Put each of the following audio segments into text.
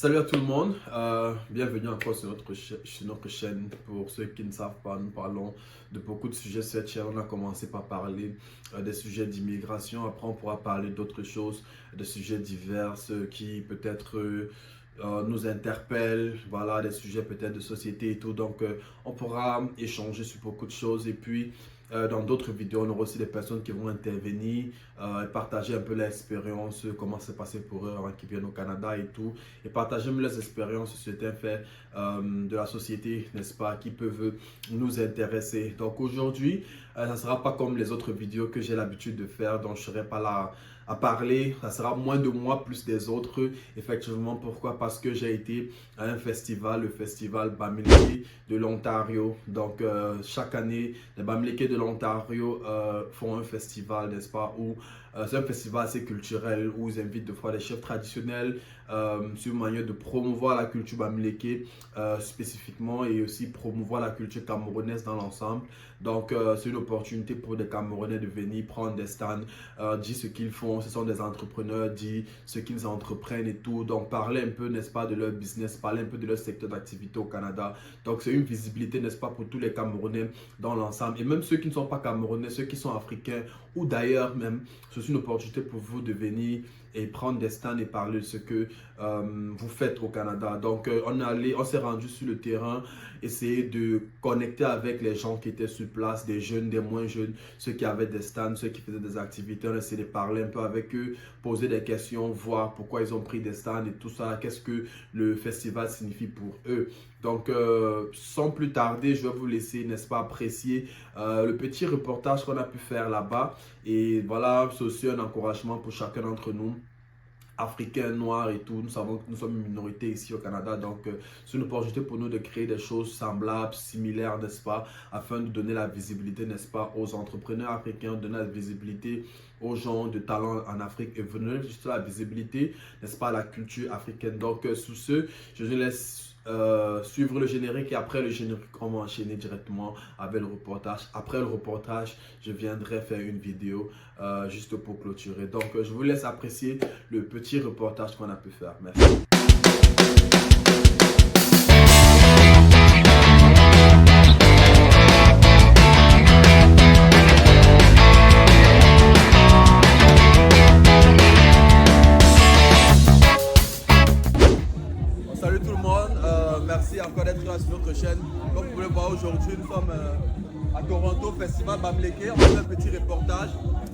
Salut à tout le monde, bienvenue encore sur notre chaîne. Pour ceux qui ne savent pas, nous parlons de beaucoup de sujets sur cette chaîne. On a commencé par parler des sujets d'immigration, après on pourra parler d'autres choses, de sujets divers qui peut-être nous interpellent, voilà, des sujets peut-être de société et tout. Donc on pourra échanger sur beaucoup de choses et puis dans d'autres vidéos, on aura aussi des personnes qui vont intervenir et partager un peu l'expérience, comment c'est passé pour eux avant qu'ils viennent au Canada et tout. Et partager leurs expériences sur certains faits de la société, n'est-ce pas, qui peuvent nous intéresser. Donc aujourd'hui, ça ne sera pas comme les autres vidéos que j'ai l'habitude de faire, donc je ne serai pas là à parler. Ça sera moins de moi, plus des autres. Effectivement, pourquoi? Parce que j'ai été à un festival, le festival Bamileke de l'Ontario. Donc chaque année, les Bamileke de l'Ontario font un festival, n'est-ce pas, où c'est un festival assez culturel où ils invitent de fois des chefs traditionnels sur une manière de promouvoir la culture Bamileke spécifiquement et aussi promouvoir la culture camerounaise dans l'ensemble. Donc c'est une opportunité pour des Camerounais de venir prendre des stands, dire ce qu'ils font, ce sont des entrepreneurs, dire ce qu'ils entreprennent et tout. Donc parler un peu, n'est-ce pas, de leur business, parler un peu de leur secteur d'activité au Canada. Donc c'est une visibilité, n'est-ce pas, pour tous les Camerounais dans l'ensemble. Et même ceux qui ne sont pas Camerounais, ceux qui sont africains ou d'ailleurs même, c'est une opportunité pour vous de venir et prendre des stands et parler de ce que vous faites au Canada. Donc on s'est rendu sur le terrain, essayer de connecter avec les gens qui étaient sur place, des jeunes, des moins jeunes, ceux qui avaient des stands, ceux qui faisaient des activités. On a essayé de parler un peu avec eux, poser des questions, voir pourquoi ils ont pris des stands et tout ça, qu'est-ce que le festival signifie pour eux. Donc sans plus tarder, je vais vous laisser, n'est-ce pas, apprécier le petit reportage qu'on a pu faire là-bas. Et voilà, c'est aussi un encouragement pour chacun d'entre nous, africains, noirs et tout. Nous savons que nous sommes une minorité ici au Canada, donc c'est une opportunité pour nous de créer des choses semblables, similaires, n'est-ce pas, afin de donner la visibilité, n'est-ce pas, aux entrepreneurs africains, donner la visibilité aux gens de talent en Afrique et donner juste la visibilité, n'est-ce pas, à la culture africaine. Donc sous ce, je vous laisse suivre le générique et après le générique, on va enchaîner directement avec le reportage. Après le reportage, je viendrai faire une vidéo juste pour clôturer. Donc, je vous laisse apprécier le petit reportage qu'on a pu faire. Merci. Salut tout le monde, merci encore d'être là sur notre chaîne. Comme vous pouvez voir aujourd'hui, nous sommes à Toronto, Festival Bamileke. On fait un petit reportage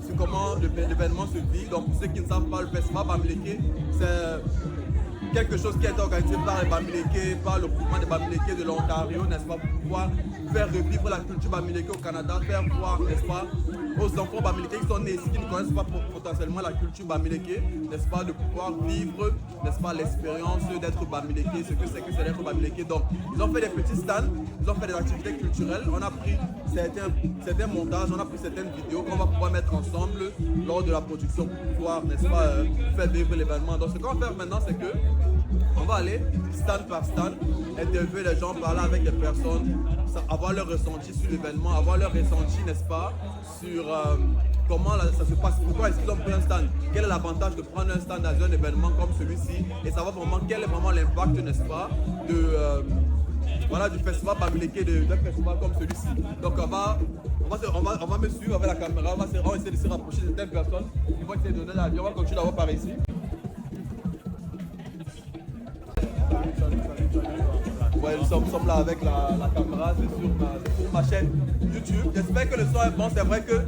sur comment l'événement se vit. Donc pour ceux qui ne savent pas, le Festival Bamileke, c'est quelque chose qui est organisé par les Bamileke, par le mouvement des Bamileke de l'Ontario, n'est-ce pas, pour pouvoir faire revivre la culture Bamileke au Canada, faire voir, n'est-ce pas, aux enfants Bamileke qui sont nés ici, qui ne connaissent pas potentiellement la culture Bamileke, n'est-ce pas, de pouvoir vivre, n'est-ce pas, l'expérience d'être Bamileke, ce que c'est d'être Bamileke. Donc, ils ont fait des petits stands, ils ont fait des activités culturelles, on a pris certains montages, on a pris certaines vidéos qu'on va pouvoir mettre ensemble lors de la production pour pouvoir, n'est-ce pas, faire vivre l'événement. Donc, ce qu'on va faire maintenant, c'est que on va aller stand par stand, interviewer les gens, parler avec les personnes, avoir leur ressenti sur l'événement, avoir leur ressenti, n'est-ce pas, sur comment ça se passe, pourquoi est-ce qu'ils ont pris un stand, quel est l'avantage de prendre un stand dans un événement comme celui-ci et savoir vraiment quel est vraiment l'impact, n'est-ce pas, voilà, du festival Bamileke, d'un festival comme celui-ci. Donc on va me suivre avec la caméra, on va essayer de se rapprocher de certaines personnes qui vont essayer de donner la vie. On va continuer d'abord par ici. Ouais, nous sommes là avec la caméra, c'est sur ma chaîne YouTube. J'espère que le son est bon. C'est vrai que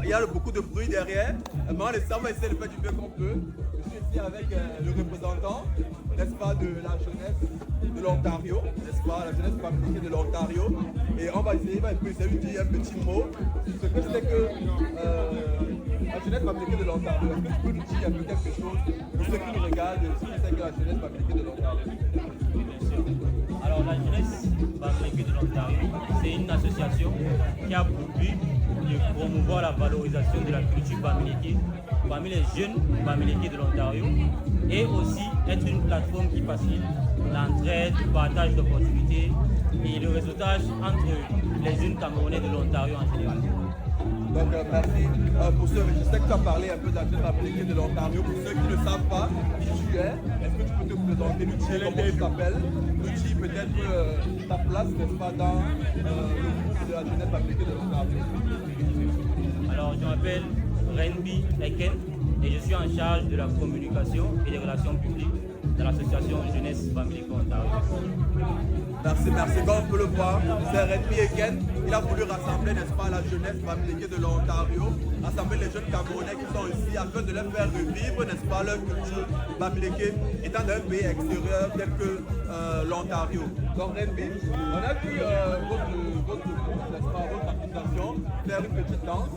il y a beaucoup de bruit derrière. Mais on va essayer de faire du mieux qu'on peut. Je suis ici avec le représentant, n'est-ce pas, de la jeunesse de l'Ontario, n'est-ce pas, la jeunesse Bamileke de l'Ontario. Et on va essayer de dire un petit mot sur ce que c'est que la jeunesse Bamileke de l'Ontario. Est-ce que tu peux nous dire un peu quelque chose pour ceux qui nous regardent, ce que c'est que la jeunesse Bamileke de l'Ontario? Alors la jeunesse Bamileke de l'Ontario, c'est une association qui a pour but de promouvoir la valorisation de la culture Bamileke parmi les jeunes Bamileke de l'Ontario et aussi être une plateforme qui facilite l'entraide, le partage d'opportunités et le réseautage entre les jeunes Camerounais de l'Ontario en général. Donc merci. Pour ceux, je sais que tu as parlé un peu de la jeune Bamileke de l'Ontario. Pour ceux qui ne savent pas qui tu es, est-ce que tu peux te présenter, nous dire comment tu t'appelles, nous dire peut-être ta place, n'est-ce pas, dans le groupe de la jeunesse Bamileke de l'Ontario? Alors, je m'appelle Renby Eken et je suis en charge de la communication et des relations publiques de l'association Jeunesse Bamileke Ontario. Merci, merci. Comme on peut le voir, c'est Renby Eken. Il a voulu rassembler, n'est-ce pas, la jeunesse Bamileke de l'Ontario, rassembler les jeunes Camerounais qui sont ici afin de leur faire revivre, n'est-ce pas, leur culture Bamileke étant d'un pays extérieur tel que l'Ontario. Donc Renby, on a vu votre association faire une petite danse.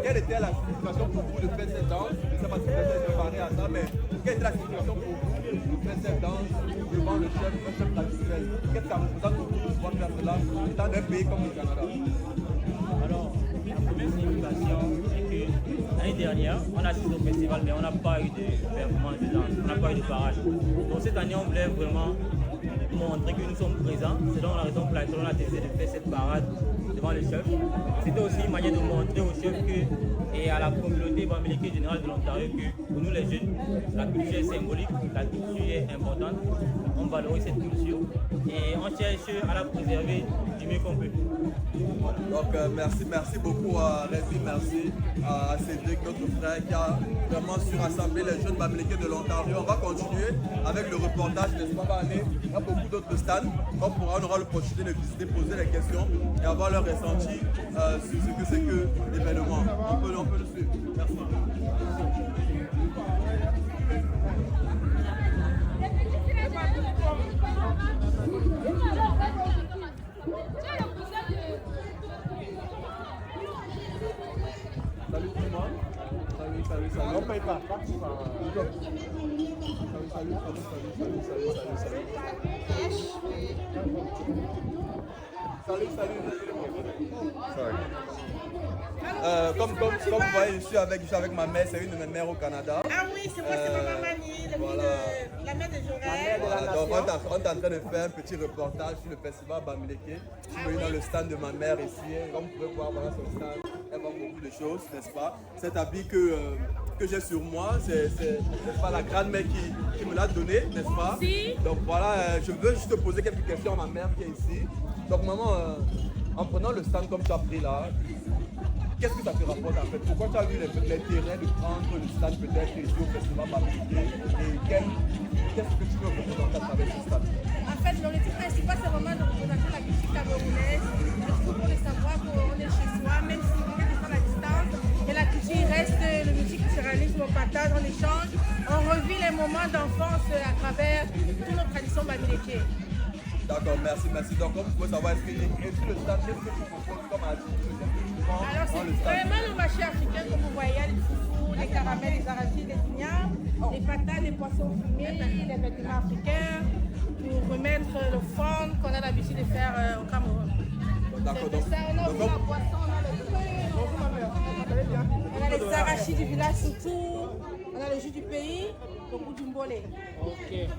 Quelle était la situation pour vous de faire cette danse? Je ne sais pas si vous êtes préparé à ça, mais quelle était la situation pour vous de faire cette danse devant le chef traditionnel? Qu'est-ce que ça représente pour vous de pouvoir faire cela étant d'un pays comme le Canada? Alors, la première signification, c'est que l'année dernière, on a assisté au festival, mais on n'a pas eu de performance de danse, on n'a pas eu de parade. Donc cette année, on voulait vraiment montrer que nous sommes présents. C'est donc la raison pour laquelle on a décidé de faire cette parade devant le chef. C'était aussi une manière de montrer au chef et à la communauté Bamileke générale de l'Ontario que pour nous les jeunes, la culture est symbolique, la culture est importante, on valorise cette culture et on cherche à la préserver du mieux qu'on peut. Donc merci beaucoup à Renby, merci à Cédric, notre frère qui a vraiment su rassembler les jeunes Bamileke de l'Ontario. On va continuer avec le reportage, n'est-ce pas, aller. Il y a beaucoup d'autres stands. On aura l'opportunité de visiter, poser des questions et avoir leur ressenti sur ce que c'est que l'événement. On peut le suivre. Merci. Salut tout le monde. Salut. On paye pas. Salut. Comme vous voyez, je suis avec ma mère, c'est une de mes mères au Canada. Ah oui, c'est moi, c'est Maman Mani, Voilà. la mère de Jorel. Donc on est en train de faire un petit reportage sur le festival Bamileke. Je suis venu dans le stand de ma mère ici. Comme vous pouvez voir, voilà son stand. Elle vend beaucoup de choses, n'est-ce pas? Cet habit que j'ai sur moi, c'est pas la grand-mère qui me l'a donné, n'est-ce pas? Si. Donc voilà, je veux juste te poser quelques questions à ma mère qui est ici. Donc maman, en prenant le stand comme tu as pris là, qu'est-ce que ça te rapporte en fait? Pourquoi tu as eu l'intérêt de prendre le stand peut-être ici au festival Bamileke? Et qu'est-ce que tu veux représenter à travers ce stand? En fait, l'objectif principal, c'est vraiment de représenter la culture camerounaise. Il faut pour le savoir qu'on est chez soi, même si on est à la distance. Et la culture reste le multiculturalisme, on partage, on échange. On revit les moments d'enfance à travers toutes nos traditions Bamileke. D'accord, merci. Donc, comme vous pouvez savoir, est-ce que sur le stand, qu'est-ce que tu proposes comme activité? Alors, c'est vraiment le marché africain, comme vous voyez, les foufous, les caramels, les arachides, les ignards, les patates, les poissons fumés, les vêtements africains, pour remettre le fond qu'on a l'habitude de faire au Cameroun. D'accord, C'est ça, on a aussi la poisson, on a les arachides du village surtout, on a le jus du pays, beaucoup du mbolé. Ok.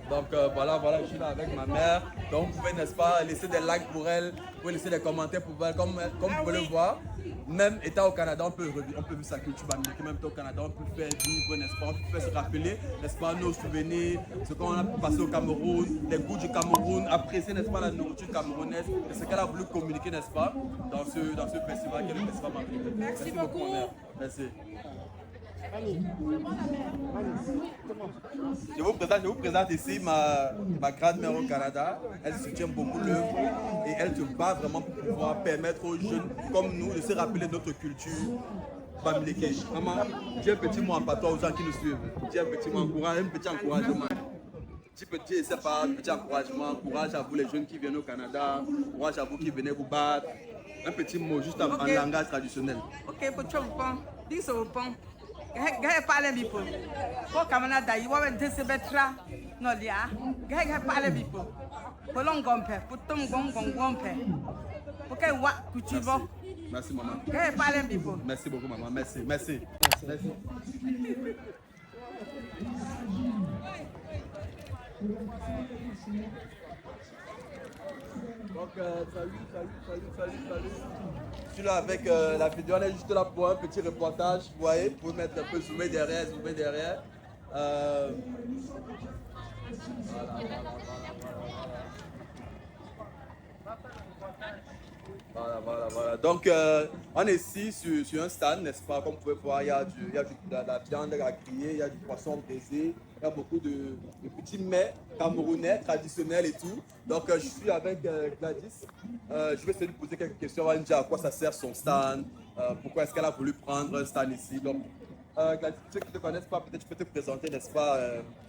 Donc voilà, je suis là avec ma mère. Donc vous pouvez, n'est-ce pas, laisser des likes pour elle, vous pouvez laisser des commentaires pour elle, comme vous pouvez le voir. Même étant au Canada, on peut vivre sa culture Bamileke, même étant au Canada, on peut faire vivre, n'est-ce pas, on peut faire se rappeler, n'est-ce pas, nos souvenirs, ce qu'on a passé au Cameroun, les goûts du Cameroun, apprécier, n'est-ce pas, la nourriture camerounaise, et ce qu'elle a voulu communiquer, n'est-ce pas, dans ce festival qui est le festival Bamileke. Merci beaucoup. Mon mère. Merci. Je vous présente ici ma grand-mère au Canada. Elle soutient beaucoup l'œuvre et elle se bat vraiment pour pouvoir permettre aux jeunes comme nous de se rappeler notre culture Bamileke. Maman, j'ai un petit mot en patois aux gens qui nous suivent. J'ai un petit mot un petit encouragement. Un petit encouragement, courage à vous les jeunes qui viennent au Canada, courage à vous qui venez vous battre. Un petit mot juste en langage traditionnel. Ok, pour tu dis au pont. Gaya pale bipo. Ko kamana da yi wawe de sebetra no lia. Gaya pale bipo. Ko long gompe, putum gompe. Porque wa kuchibo. Merci maman. Gaya pale bipo. Merci beaucoup maman. Merci. Donc, salut. Je suis là avec la vidéo, on est juste là pour un petit reportage. Vous voyez, vous pouvez mettre un peu zoomer derrière. Voilà. Donc, on est ici sur un stand, n'est-ce pas? Comme vous pouvez voir, il y a de la viande à griller, il y a du poisson braisé, il y a beaucoup de petits mets camerounais traditionnels et tout. Donc, je suis avec Gladys. Je vais essayer de poser quelques questions. On va me dire à quoi ça sert son stand, pourquoi est-ce qu'elle a voulu prendre un stand ici. Donc, Gladys, ceux qui ne te connaissent pas, peut-être tu peux te présenter, n'est-ce pas,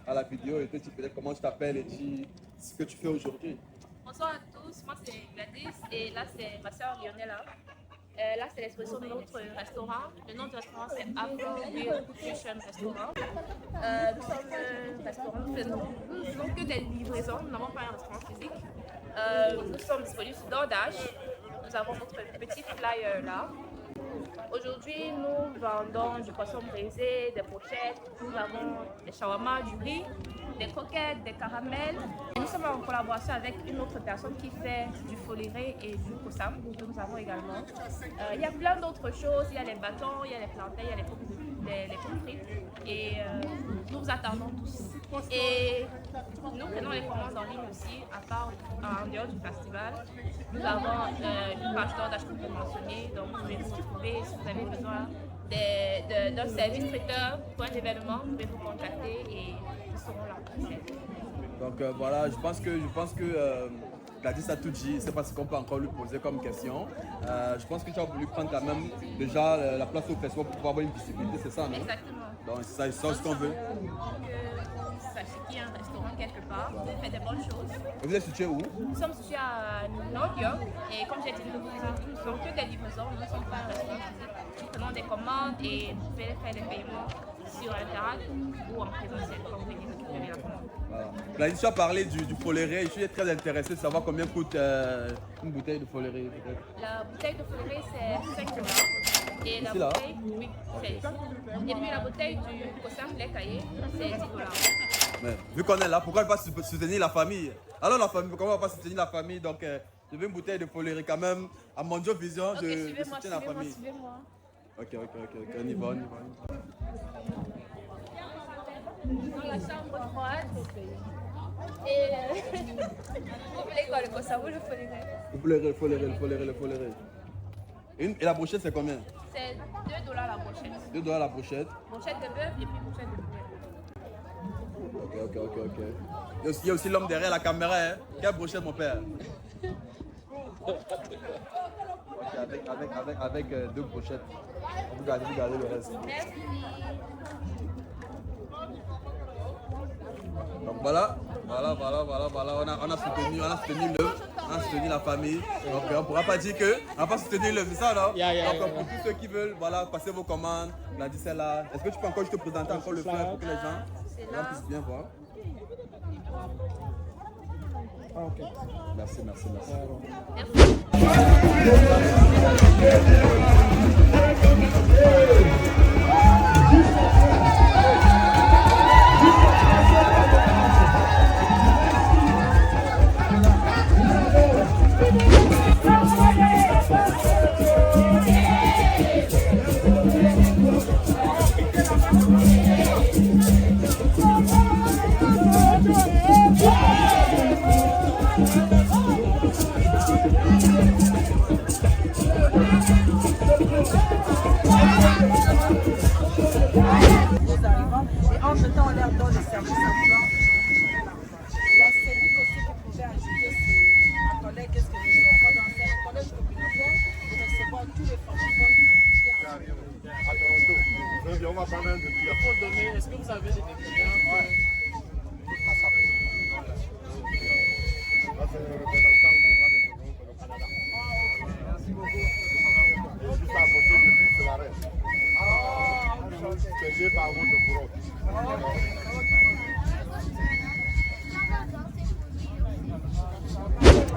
à la vidéo et te dire peut-être comment tu t'appelles et ce que tu fais aujourd'hui. Bonsoir à tous, moi c'est Gladys et là c'est ma soeur Lionella. Là c'est l'exposition de notre restaurant. Le nom du restaurant c'est Afro Real Fusion Restaurant. Nous sommes un restaurant, nous faisons que des livraisons, nous n'avons pas un restaurant physique. Nous sommes disponibles sur DoorDash. Nous avons notre petit flyer là. Aujourd'hui, nous vendons du poisson braisé, des brochettes, nous avons des shawarma, du riz, des croquettes, des caramels. Et nous sommes en collaboration avec une autre personne qui fait du foléré et du kossam, que nous avons également. Il y a plein d'autres choses, il y a les bâtons, il y a les plantains, il y a les pommes frites. Et nous vous attendons tous. Et nous prenons les commandes en ligne aussi, à part en dehors du festival. Nous avons une page DoorDash que vous mentionnez, donc vous pouvez nous retrouver si vous avez besoin d'un service traiteur pour un événement, vous pouvez nous contacter et nous serons là. Donc voilà, je pense que Gladys a tout dit, je ne sais pas ce qu'on peut encore lui poser comme question. Je pense que tu as voulu prendre quand même déjà la place au festival pour pouvoir avoir une visibilité, c'est ça, non? Exactement. Donc c'est ça ce qu'on veut. Sachez qu'il y a un restaurant quelque part, on fait des bonnes choses. Et vous êtes situé où? Nous sommes situés à North York et comme j'ai dit, nous ne faisons que des livraisons, nous ne sommes pas un restaurant physique. Nous prenons des commandes et vous pouvez faire des paiements sur Internet ou en présentiel quand vous venez récupérer la commande. Voilà. Gladys, tu as parlé du foléré, je suis très intéressé de savoir combien coûte une bouteille de foléré. La bouteille de foléré c'est 5 $. Et la ici, là? bouteille, oui, c'est ici. Et puis la bouteille du kossam lait caillé, c'est 10 $. Mais, vu qu'on est là, pourquoi ne pas soutenir la famille? Alors la famille, pourquoi on ne va pas soutenir la famille? Donc je veux une bouteille de foléré quand même. À Mondio Vision, Ok, je soutiens la famille. Suivez-moi. Ok, on y va. Dans la chambre froide. Et vous voulez quoi, le kossam ou le foléré? Le foléré. Et la brochette, c'est combien? C'est 2 $ la brochette. 2 $ la brochette. Brochette de bœuf et puis brochette de poulet. Ok. Il y a aussi l'homme derrière la caméra. Hein. Quelle brochette, mon père? Avec 2 brochettes. Vous gardez le reste. Merci. Donc voilà. On a soutenu la famille. Donc on ne pourra pas dire qu'on n'a pas soutenu le, c'est ça, non? Donc pour tous ceux qui veulent, voilà, passez vos commandes. Gladys est là. Est-ce que tu peux encore juste te présenter encore le flyer pour que les gens puissent bien voir? Ah, ok. Merci. Et entre-temps, on leur donne le service emploi. Il y a Cédric aussi qui pouvait ajouter ma collègue, qu'est-ce que je fais encore dans cette collège communautaire pour recevoir tous les francophones qui viennent à Toronto. On va prendre un de plus. Est-ce que vous avez des clients? C'est le représentant du Canada. Merci beaucoup. Et juste à côté de lui, c'est la reine. C'est par votre bureau.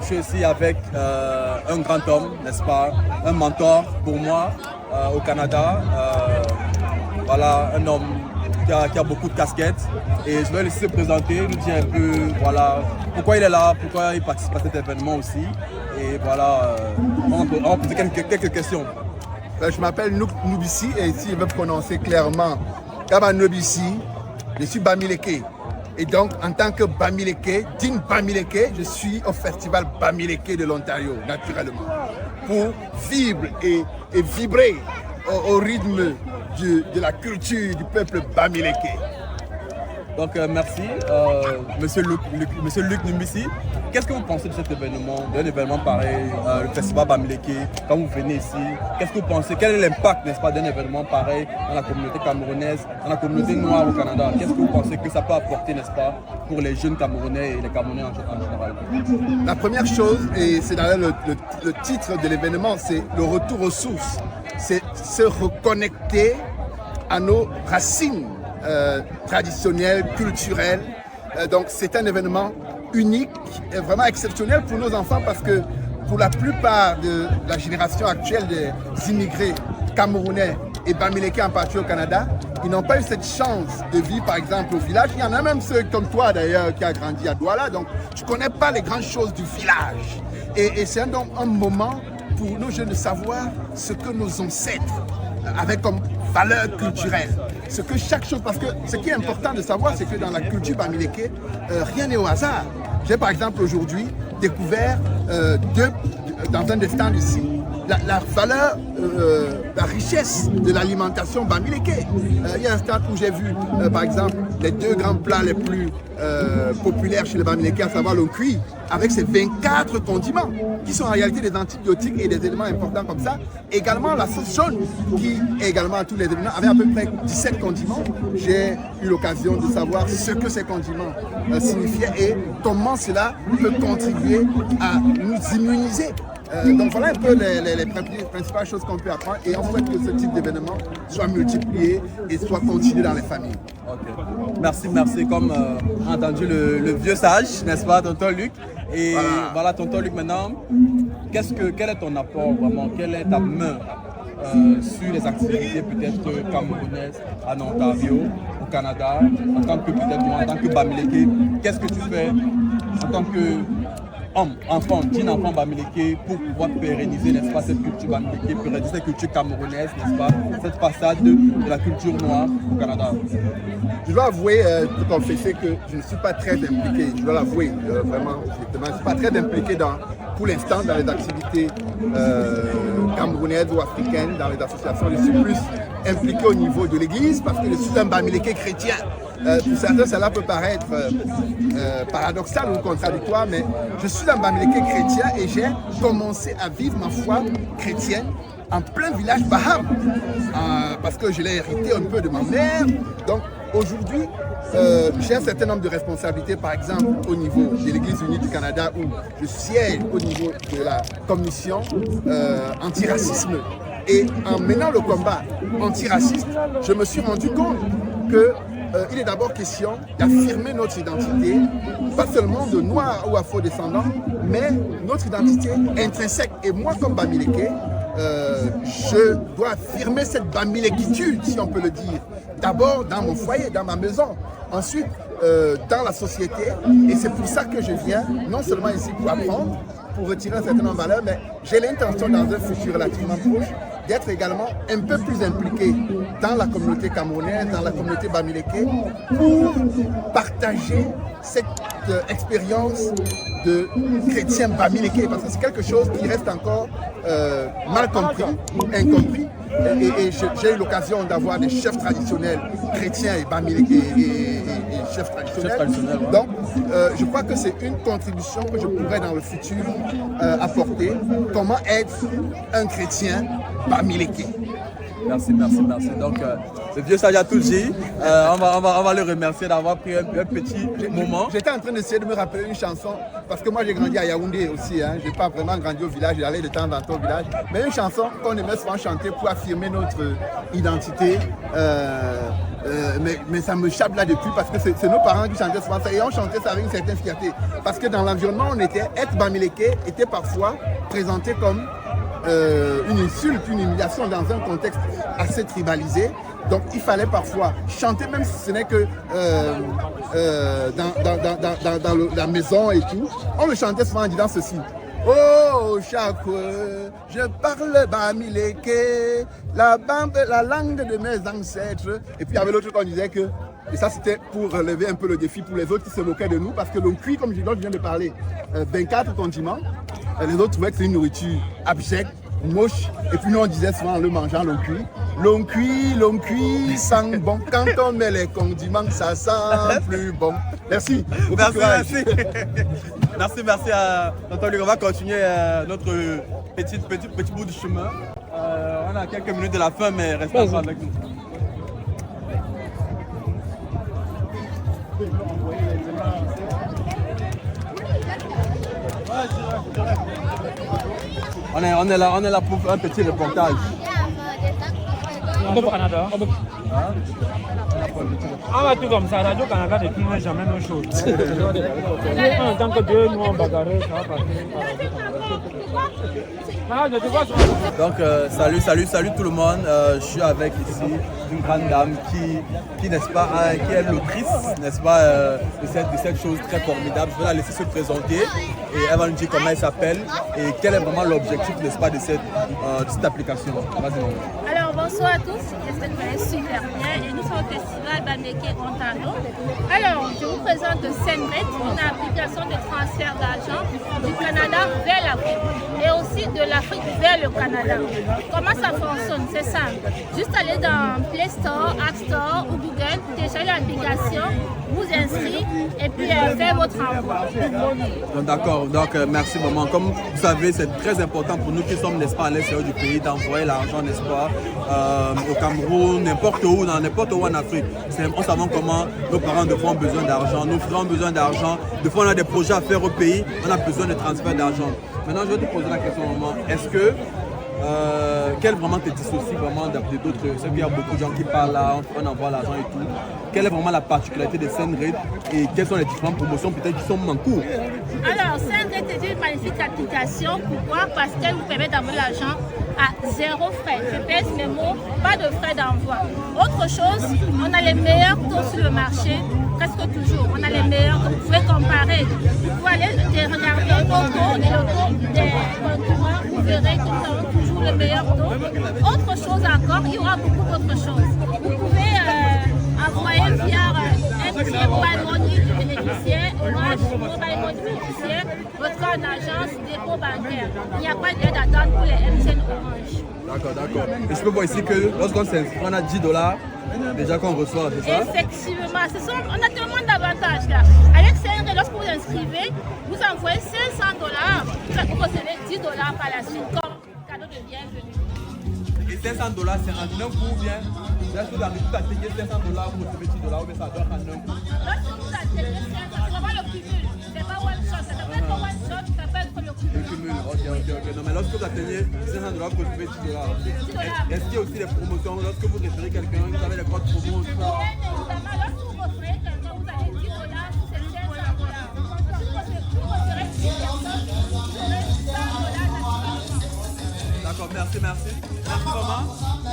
Je suis ici avec un grand homme, n'est-ce pas? Un mentor pour moi au Canada. Voilà, un homme qui a beaucoup de casquettes. Et je vais le laisser se présenter, nous dire un peu voilà, pourquoi il est là, pourquoi il participe à cet événement aussi. Et voilà, on va poser quelques questions. Je m'appelle Nouk Nubissi et ici je vais prononcer clairement Kaba Nubissi, je suis Bamileke. Et donc en tant que Bamileke, digne Bamileke, je suis au festival Bamileke de l'Ontario, naturellement, pour vivre et vibrer au rythme de la culture du peuple Bamileke. Donc merci, Monsieur Luc Nubissi. Qu'est-ce que vous pensez de cet événement, d'un événement pareil, le festival Bamileke, quand vous venez ici? Qu'est-ce que vous pensez? Quel est l'impact, n'est-ce pas, d'un événement pareil dans la communauté camerounaise, dans la communauté noire au Canada? Qu'est-ce que vous pensez que ça peut apporter, n'est-ce pas, pour les jeunes Camerounais et les Camerounais en général? La première chose, et c'est d'ailleurs le titre de l'événement, c'est le retour aux sources. C'est se reconnecter à nos racines traditionnelles, culturelles. Donc c'est un événement unique et vraiment exceptionnel pour nos enfants parce que pour la plupart de la génération actuelle des immigrés camerounais et Bamileke en particulier au Canada, ils n'ont pas eu cette chance de vivre par exemple au village. Il y en a même ceux comme toi d'ailleurs qui a grandi à Douala, donc tu ne connais pas les grandes choses du village. Et c'est donc un moment pour nos jeunes de savoir ce que nos ancêtres avaient comme valeur culturelle. Ce que chaque chose, parce que ce qui est important de savoir, c'est que dans la culture Bamileke, rien n'est au hasard. J'ai par exemple aujourd'hui découvert dans un des stands ici, la valeur, la richesse de l'alimentation Bamileke. Il y a un stand où j'ai vu par exemple les 2 grands plats les plus populaires chez les Bamileke, à savoir le cuit, avec ses 24 condiments, qui sont en réalité des antibiotiques et des éléments importants comme ça. Également la sauce jaune, qui est également à tous les éléments, avec à peu près 17 condiments. J'ai eu l'occasion de savoir ce que ces condiments signifiaient et comment cela peut contribuer à nous immuniser. Donc voilà un peu les principales choses qu'on peut apprendre et on souhaite que ce type d'événement soit multiplié et soit continué dans les familles. Okay. Merci. Comme entendu le vieux sage, n'est-ce pas, tonton Luc? Et voilà, tonton Luc, maintenant, quel est ton apport vraiment? Quelle est ta main sur les activités peut-être camerounaises en Ontario, au Canada, en tant que Bamileke? Qu'est-ce que tu fais en tant que digne enfant Bamileke pour pouvoir pérenniser, n'est-ce pas, cette culture Bamileke, pérenniser cette culture camerounaise, n'est-ce pas, cette façade de la culture noire au Canada? Je dois avouer, te confesser que je ne suis pas très impliqué, je dois l'avouer vraiment, je ne suis pas très impliqué pour l'instant dans les activités camerounaises ou africaines, dans les associations. Je suis plus impliqué au niveau de l'église parce que je suis un Bamileke chrétien. Pour certains, cela peut paraître paradoxal ou contradictoire, mais je suis un Bamileke chrétien et j'ai commencé à vivre ma foi chrétienne en plein village Baham, parce que je l'ai hérité un peu de ma mère. Donc aujourd'hui, j'ai un certain nombre de responsabilités, par exemple au niveau de l'Église unie du Canada, où je siège au niveau de la commission antiracisme. Et en menant le combat antiraciste, je me suis rendu compte que il est d'abord question d'affirmer notre identité, pas seulement de noirs ou afro-descendants, mais notre identité intrinsèque. Et moi, comme Bamileke, je dois affirmer cette bamilekitude, si on peut le dire. D'abord dans mon foyer, dans ma maison, ensuite dans la société. Et c'est pour ça que je viens, non seulement ici pour apprendre, pour retirer un certain nombre de valeurs, mais j'ai l'intention dans un futur relativement proche d'être également un peu plus impliqué dans la communauté camerounaise, dans la communauté Bamileke, pour partager cette expérience de chrétien Bamileke, parce que c'est quelque chose qui reste encore mal compris, incompris. Et j'ai eu l'occasion d'avoir des chefs traditionnels chrétiens et Bamileke et chefs traditionnels. Donc, je crois que c'est une contribution que je pourrais dans le futur apporter. Comment être un chrétien Bamileke. Merci. Donc, le vieux sage a tout dit. On va le remercier d'avoir pris un petit moment. J'étais en train d'essayer de me rappeler une chanson, parce que moi j'ai grandi à Yaoundé aussi. Hein. Je n'ai pas vraiment grandi au village, j'allais de temps en temps au village. Mais une chanson qu'on aimait souvent chanter pour affirmer notre identité. Mais ça me chape là depuis, parce que c'est nos parents qui chantaient souvent ça. Et on chantait ça avec une certaine fierté. Parce que dans l'environnement où on était, être Bamileke était parfois présenté comme une insulte, une humiliation dans un contexte assez tribalisé. Donc il fallait parfois chanter, même si ce n'est que dans la maison et tout. On le chantait souvent en disant ceci. Oh, chaque je parle bamileke, la langue de mes ancêtres. Et puis il y avait l'autre qu'on disait que, et ça c'était pour relever un peu le défi pour les autres qui se moquaient de nous, parce que l'on cuit, comme je viens de parler, 24 condiments. Les autres trouvaient que c'est une nourriture abjecte, moche. Et puis nous on disait souvent en le mangeant, l'on cuit, sent bon. Quand on met les condiments, ça sent plus bon. Merci. Merci. Merci à Tonton Luc. On va continuer notre petit bout de chemin. On a quelques minutes de la fin, mais restez ensemble avec nous. On est là pour un petit reportage. Au Canada. On va tout comme ça, Radio-Canada ne filme jamais nos choses. En tant que Dieu, nous on bagarre, ça va passer. Donc salut tout le monde. Je suis avec ici une grande dame qui n'est-ce pas, qui est l'autrice, n'est-ce pas, de cette chose très formidable. Je vais la laisser se présenter et elle va nous dire comment elle s'appelle et quel est vraiment l'objectif, n'est-ce pas, de cette application. Vas-y. Alors bonsoir à tous, j'espère que vous allez super bien et nous sommes au festival Bamileke Ontario. Alors je vous présente Sendret, une application de transfert d'argent du Canada vers l'Afrique et aussi de l'Afrique vers le Canada. Comment ça fonctionne? C'est simple, juste aller dans Play Store, App Store ou Google, télécharger l'application, vous inscrire et puis faire votre envoi. D'accord, donc merci maman. Comme vous savez, c'est très important pour nous qui sommes, n'est-ce pas, à l'extérieur du pays, d'envoyer l'argent, n'est-ce pas, au Cameroun, n'importe où en Afrique. On sait comment nos parents de fois ont besoin d'argent, nos frères ont besoin d'argent. De fois on a des projets à faire au pays, on a besoin de transfert d'argent. Maintenant je vais te poser la question maman, est-ce que quel vraiment te dissocie vraiment d'autres? C'est qu'il y a beaucoup de gens qui parlent là, on envoie l'argent et tout. Quelle est vraiment la particularité de Sendret et quelles sont les différentes promotions peut-être qui sont en cours? Alors, Sendret est une magnifique application. Pourquoi? Parce qu'elle vous permet d'envoyer l'argent à 0 frais. Je pèse mes mots, pas de frais d'envoi. Autre chose, on a les meilleurs taux sur le marché, presque toujours. On a les meilleurs taux. Vous pouvez comparer. Vous pouvez aller regarder nos taux et le taux des concurrents. Vous verrez que nous avons toujours le meilleur taux. Autre chose encore, il y aura beaucoup d'autres choses. Vous pouvez envoyer via MTN Mobile Money du bénéficiaire, Orange Mobile Money du bénéficiaire, votre en agence, dépôt bancaire. Il n'y a pas d'aide d'attente pour les MTN Orange. D'accord. Et je peux voir ici que lorsqu'on s'inscrit, on a $10 déjà qu'on reçoit, c'est ça? Effectivement, on a tellement d'avantages là. Avec Sendret, lorsque vous inscrivez, vous envoyez $500, vous recevez $10 par la suite comme cadeau de bienvenue. Et $500 c'est en un coup ou bien? Là, si vous arrivez à payer $500 pour recevoir $10 ou bien ça doit être en un coup? Lorsque vous atteignez 500, c'est vraiment le cumul. C'est pas one shot, ça peut être one shot, ça peut être le cumul. Le cumul, ok. Non, mais lorsque vous atteignez $500 pour recevoir $10, est-ce qu'il y a aussi des promotions? Lorsque vous référez quelqu'un, vous avez des codes promo? Bien évidemment, lorsque vous référez quelqu'un, vous avez $10 sur ces $500. Si vous référez 10 personnes, vous aurez $100 d'activité. D'accord, merci maman.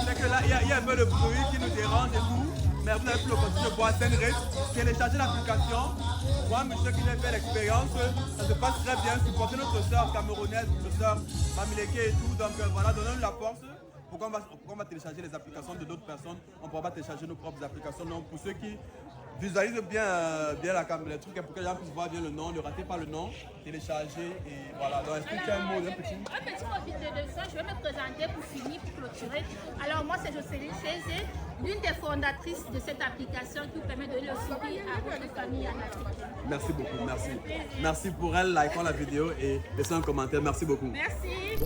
C'est que là, il y a un peu de bruit qui nous dérange et tout. Mais vous avez pu le continuer de voir Sendret, télécharger l'application. Moi, monsieur qui n'a fait l'expérience, ça se passe très bien. Supporter notre soeur camerounaise, notre soeur Bamileke et tout. Donc voilà, donnons-nous la force. Pourquoi on va télécharger les applications de d'autres personnes? On ne pourra pas télécharger nos propres applications. Donc pour ceux qui visualisent bien la caméra, les trucs, pour que les gens puissent voir bien le nom, ne ratez pas le nom, télécharger et voilà. Donc est-ce que tu as un mot, un petit profiter de ça, je vais me présenter pour finir, pour clôturer. Alors moi c'est Jocelyne Cézé, l'une des fondatrices de cette application qui vous permet de donner le sourire à votre famille en Afrique. Merci beaucoup, merci. Merci pour elle, likons la vidéo et laissez un commentaire. Merci beaucoup. Merci.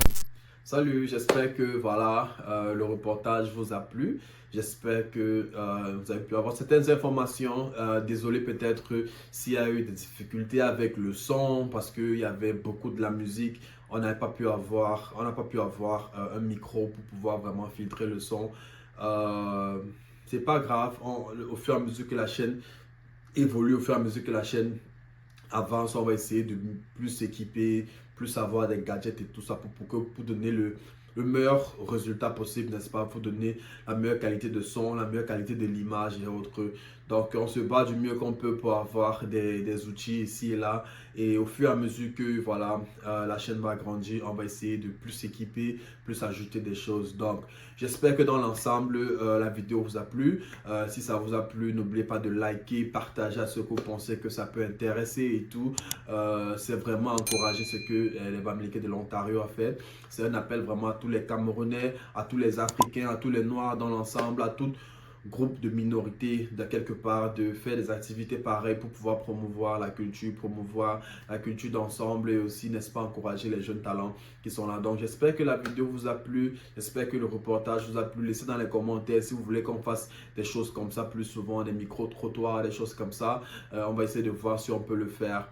Salut, j'espère que voilà, le reportage vous a plu. J'espère que vous avez pu avoir certaines informations. Désolé peut-être s'il y a eu des difficultés avec le son parce qu'il y avait beaucoup de la musique. On n'a pas pu avoir un micro pour pouvoir vraiment filtrer le son. C'est pas grave, au fur et à mesure que la chaîne évolue, au fur et à mesure que la chaîne avance, on va essayer de plus s'équiper, plus avoir des gadgets et tout ça pour donner le meilleur résultat possible, n'est-ce pas? Pour donner la meilleure qualité de son, la meilleure qualité de l'image et autres. Donc, on se bat du mieux qu'on peut pour avoir des outils ici et là. Et au fur et à mesure que voilà, la chaîne va grandir, on va essayer de plus s'équiper, plus ajouter des choses. Donc, j'espère que dans l'ensemble, la vidéo vous a plu. Si ça vous a plu, n'oubliez pas de liker, partager à ceux que vous pensez que ça peut intéresser et tout. C'est vraiment encourager ce que les Bamileke de l'Ontario a fait. C'est un appel vraiment à tous les Camerounais, à tous les Africains, à tous les Noirs dans l'ensemble, à tout groupe de minorités de quelque part, de faire des activités pareilles pour pouvoir promouvoir la culture d'ensemble et aussi, n'est-ce pas, encourager les jeunes talents qui sont là. Donc, j'espère que la vidéo vous a plu, j'espère que le reportage vous a plu. Laissez dans les commentaires si vous voulez qu'on fasse des choses comme ça plus souvent, des micro-trottoirs, des choses comme ça. On va essayer de voir si on peut le faire.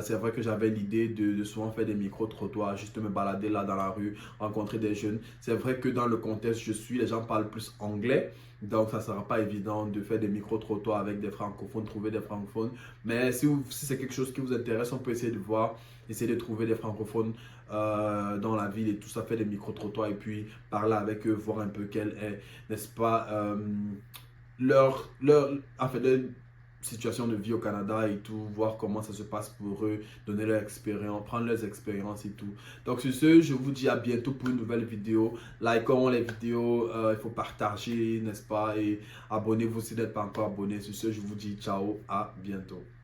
C'est vrai que j'avais l'idée de souvent faire des micro-trottoirs, juste me balader là dans la rue, rencontrer des jeunes. C'est vrai que dans le contexte où je suis, les gens parlent plus anglais. Donc, ça ne sera pas évident de faire des micro-trottoirs avec des francophones, trouver des francophones. Mais si c'est quelque chose qui vous intéresse, on peut essayer de voir, essayer de trouver des francophones dans la ville et tout ça, faire des micro-trottoirs et puis parler avec eux, voir un peu quelle est, n'est-ce pas, leur situation de vie au Canada et tout, voir comment ça se passe pour eux, donner leur expérience, prendre leurs expériences et tout. Donc sur ce, je vous dis à bientôt pour une nouvelle vidéo. Likons les vidéos, il faut partager, n'est-ce pas, et abonnez-vous si vous n'êtes pas encore abonné. Sur ce, je vous dis ciao, à bientôt.